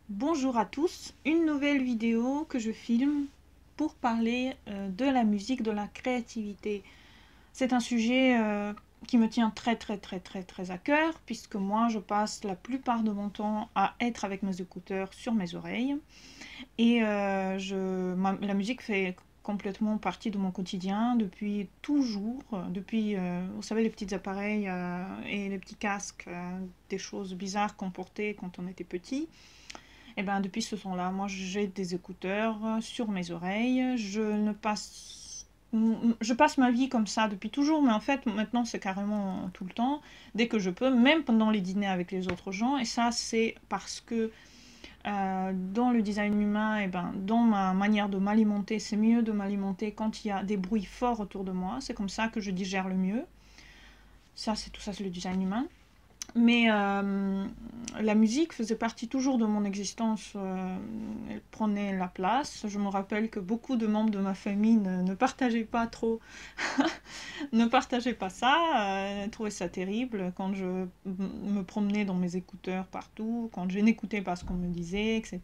Bonjour à tous, une nouvelle vidéo que je filme pour parler de la musique, de la créativité. C'est un sujet qui me tient très à cœur puisque moi je passe la plupart de mon temps à être avec mes écouteurs sur mes oreilles et la musique fait complètement partie de mon quotidien depuis toujours, depuis, vous savez, les petits appareils et les petits casques, des choses bizarres qu'on portait quand on était petit. Et ben depuis ce temps-là, moi j'ai des écouteurs sur mes oreilles. Je passe ma vie comme ça depuis toujours, mais en fait maintenant c'est carrément tout le temps, dès que je peux, même pendant les dîners avec les autres gens. Et ça c'est parce que dans le design humain, et ben, dans ma manière de m'alimenter, c'est mieux de m'alimenter quand il y a des bruits forts autour de moi. C'est comme ça que je digère le mieux. Ça c'est tout ça, c'est le design humain. Mais la musique faisait partie toujours de mon existence, elle prenait la place. Je me rappelle que beaucoup de membres de ma famille ne partageaient pas trop, ne partageaient pas ça, trouvaient ça terrible quand je me promenais dans mes écouteurs partout, quand je n'écoutais pas ce qu'on me disait, etc.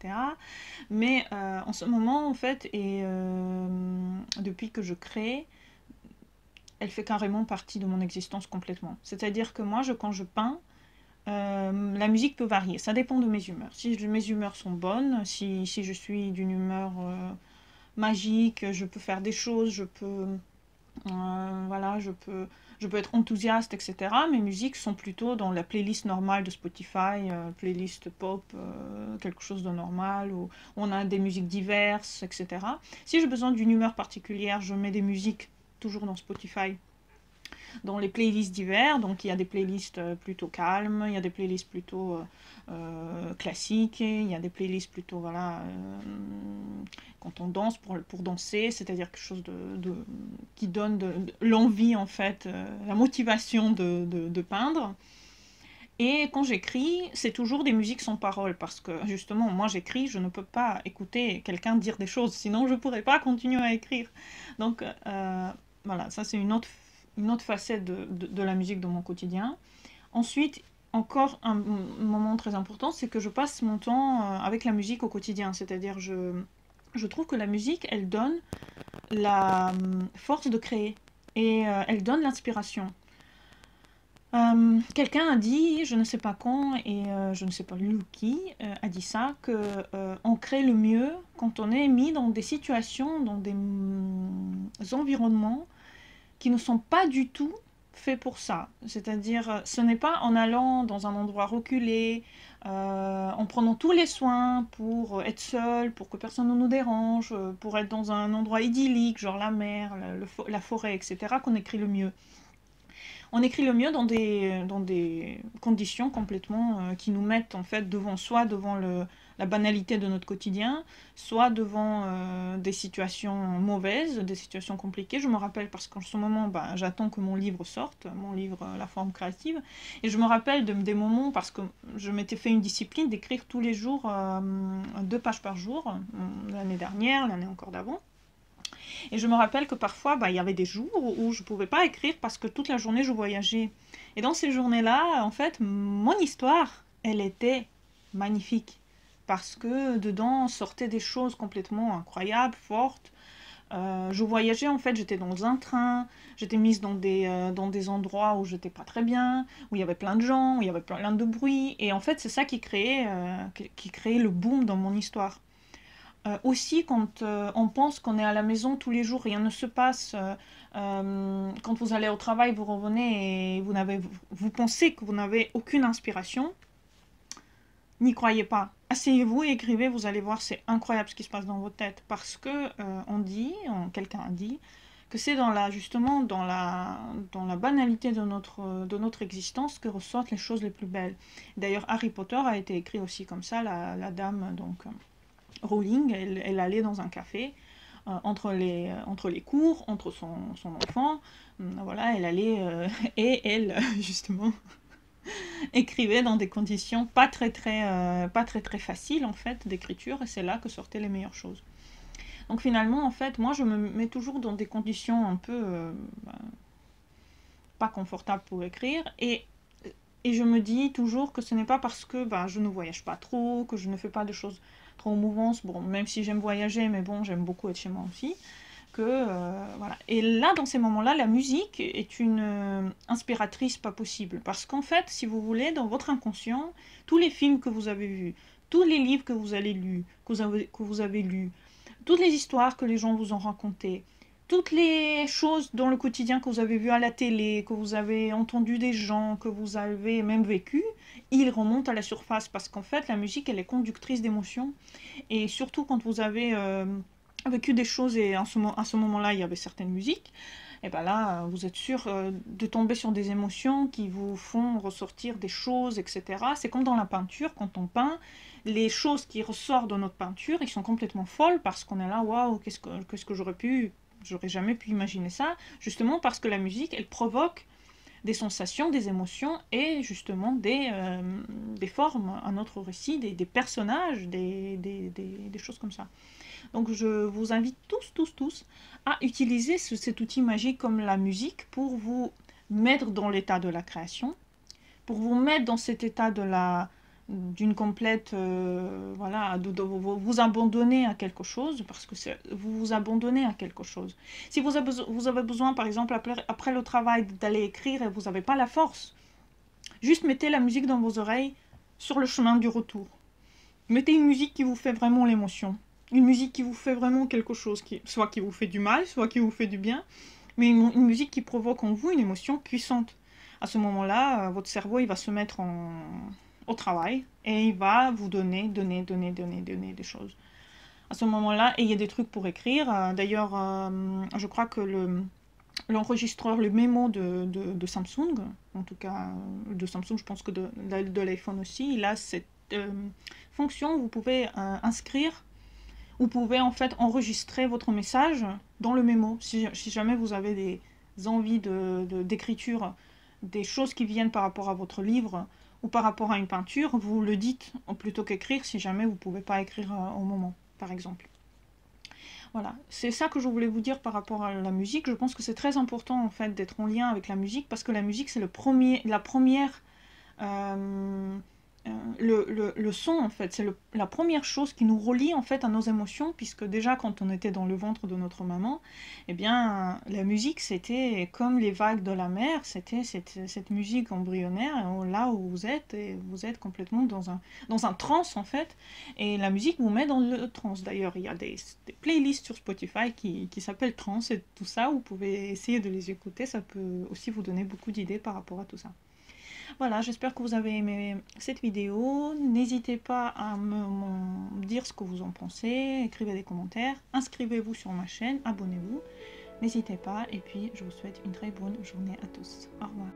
Mais en ce moment, en fait, et depuis que je crée, elle fait carrément partie de mon existence complètement. C'est-à-dire que moi, quand je peins, la musique peut varier, ça dépend de mes humeurs. Si mes humeurs sont bonnes, si je suis d'une humeur magique, je peux faire des choses, voilà, je peux être enthousiaste, etc. Mes musiques sont plutôt dans la playlist normale de Spotify, playlist pop, quelque chose de normal, où on a des musiques diverses, etc. Si j'ai besoin d'une humeur particulière, je mets des musiques toujours dans Spotify dans les playlists d'hiver. Donc il y a des playlists plutôt calmes, il y a des playlists plutôt classiques, il y a des playlists plutôt voilà quand on danse pour danser, c'est-à-dire quelque chose qui donne l'envie en fait, la motivation de peindre. Et quand j'écris, c'est toujours des musiques sans parole, parce que justement, moi j'écris, je ne peux pas écouter quelqu'un dire des choses, sinon je ne pourrais pas continuer à écrire. Donc voilà, ça c'est une autre facette de la musique dans mon quotidien. Ensuite, encore un moment très important, c'est que je passe mon temps avec la musique au quotidien, c'est-à-dire je trouve que la musique, elle donne la force de créer et elle donne l'inspiration. Quelqu'un a dit, je ne sais pas quand, et je ne sais pas lui ou qui, a dit ça, que on crée le mieux quand on est mis dans des situations, dans des environnements qui ne sont pas du tout faits pour ça. C'est-à-dire, ce n'est pas en allant dans un endroit reculé, en prenant tous les soins pour être seul, pour que personne ne nous dérange, pour être dans un endroit idyllique, genre la mer, la forêt, etc., qu'on écrit le mieux. On écrit le mieux dans des conditions complètement qui nous mettent en fait devant soit devant la banalité de notre quotidien, soit devant des situations mauvaises, des situations compliquées. Je me rappelle parce qu'en ce moment, bah, j'attends que mon livre sorte, mon livre La forme créative, et je me rappelle des moments parce que je m'étais fait une discipline d'écrire tous les jours 2 pages par jour, l'année dernière, l'année encore d'avant. Et je me rappelle que parfois, bah, il y avait des jours où je ne pouvais pas écrire parce que toute la journée, je voyageais. Et dans ces journées-là, en fait, mon histoire, elle était magnifique. Parce que dedans sortaient des choses complètement incroyables, fortes. Je voyageais, en fait, j'étais dans un train, j'étais mise dans des endroits où j'étais pas très bien, où il y avait plein de gens, où il y avait plein de bruit. Et en fait, c'est ça qui créait le boom dans mon histoire. Aussi, quand on pense qu'on est à la maison tous les jours, rien ne se passe. Quand vous allez au travail, vous revenez et vous pensez que vous n'avez aucune inspiration, n'y croyez pas. Asseyez-vous et écrivez, vous allez voir, c'est incroyable ce qui se passe dans votre tête. Parce que quelqu'un a dit, que c'est justement dans la banalité de notre existence que ressortent les choses les plus belles. D'ailleurs, Harry Potter a été écrit aussi comme ça, la dame, donc Rowling, elle allait dans un café entre les cours, entre son enfant, voilà, elle allait et elle justement écrivait dans des conditions pas très faciles en fait d'écriture, et c'est là que sortaient les meilleures choses. Donc finalement en fait moi je me mets toujours dans des conditions un peu pas confortables pour écrire, et Et je me dis toujours que ce n'est pas parce que je ne voyage pas trop, que je ne fais pas de choses trop en mouvance, bon, même si j'aime voyager, mais bon, j'aime beaucoup être chez moi aussi, que voilà. Et là, dans ces moments-là, la musique est une inspiratrice pas possible. Parce qu'en fait, si vous voulez, dans votre inconscient, tous les films que vous avez vus, tous les livres que vous avez lus, toutes les histoires que les gens vous ont racontées, toutes les choses dans le quotidien que vous avez vues à la télé, que vous avez entendu des gens, que vous avez même vécu, ils remontent à la surface parce qu'en fait, la musique, elle est conductrice d'émotions. Et surtout quand vous avez vécu des choses et à ce moment-là, il y avait certaines musiques, et bien là, vous êtes sûr de tomber sur des émotions qui vous font ressortir des choses, etc. C'est comme dans la peinture, quand on peint, les choses qui ressortent de notre peinture, ils sont complètement folles parce qu'on est là, waouh, qu'est-ce que j'aurais jamais pu imaginer ça, justement parce que la musique, elle provoque des sensations, des émotions et justement des formes à notre récit, des personnages, des choses comme ça. Donc je vous invite tous à utiliser cet outil magique comme la musique pour vous mettre dans l'état de la création, pour vous mettre dans cet état d'une complète, voilà, de vous abandonner à quelque chose, parce que vous vous abandonnez à quelque chose. Si vous avez besoin, par exemple, après le travail, d'aller écrire et vous n'avez pas la force, juste mettez la musique dans vos oreilles sur le chemin du retour. Mettez une musique qui vous fait vraiment l'émotion. Une musique qui vous fait vraiment quelque chose, soit qui vous fait du mal, soit qui vous fait du bien, mais une musique qui provoque en vous une émotion puissante. À ce moment-là, votre cerveau, il va se mettre au travail et il va vous donner des choses. À ce moment-là, et il y a des trucs pour écrire. D'ailleurs, je crois que l'enregistreur, le mémo de Samsung, en tout cas de Samsung, je pense que de l'iPhone aussi, il a cette fonction où vous pouvez inscrire, vous pouvez en fait enregistrer votre message dans le mémo. Si jamais vous avez des envies d'écriture, des choses qui viennent par rapport à votre livre ou par rapport à une peinture, vous le dites plutôt qu'écrire si jamais vous ne pouvez pas écrire au moment, par exemple. Voilà, c'est ça que je voulais vous dire par rapport à la musique. Je pense que c'est très important en fait d'être en lien avec la musique parce que la musique c'est la première le son en fait, c'est la première chose qui nous relie en fait à nos émotions, puisque déjà quand on était dans le ventre de notre maman, eh bien la musique c'était comme les vagues de la mer, c'était cette musique embryonnaire, là où vous êtes, et vous êtes complètement dans un trance en fait, et la musique vous met dans le trance. D'ailleurs il y a des playlists sur Spotify qui s'appellent trance et tout ça, vous pouvez essayer de les écouter, ça peut aussi vous donner beaucoup d'idées par rapport à tout ça. Voilà, j'espère que vous avez aimé cette vidéo. N'hésitez pas à me dire ce que vous en pensez, écrivez des commentaires, inscrivez-vous sur ma chaîne, abonnez-vous. N'hésitez pas et puis je vous souhaite une très bonne journée à tous. Au revoir.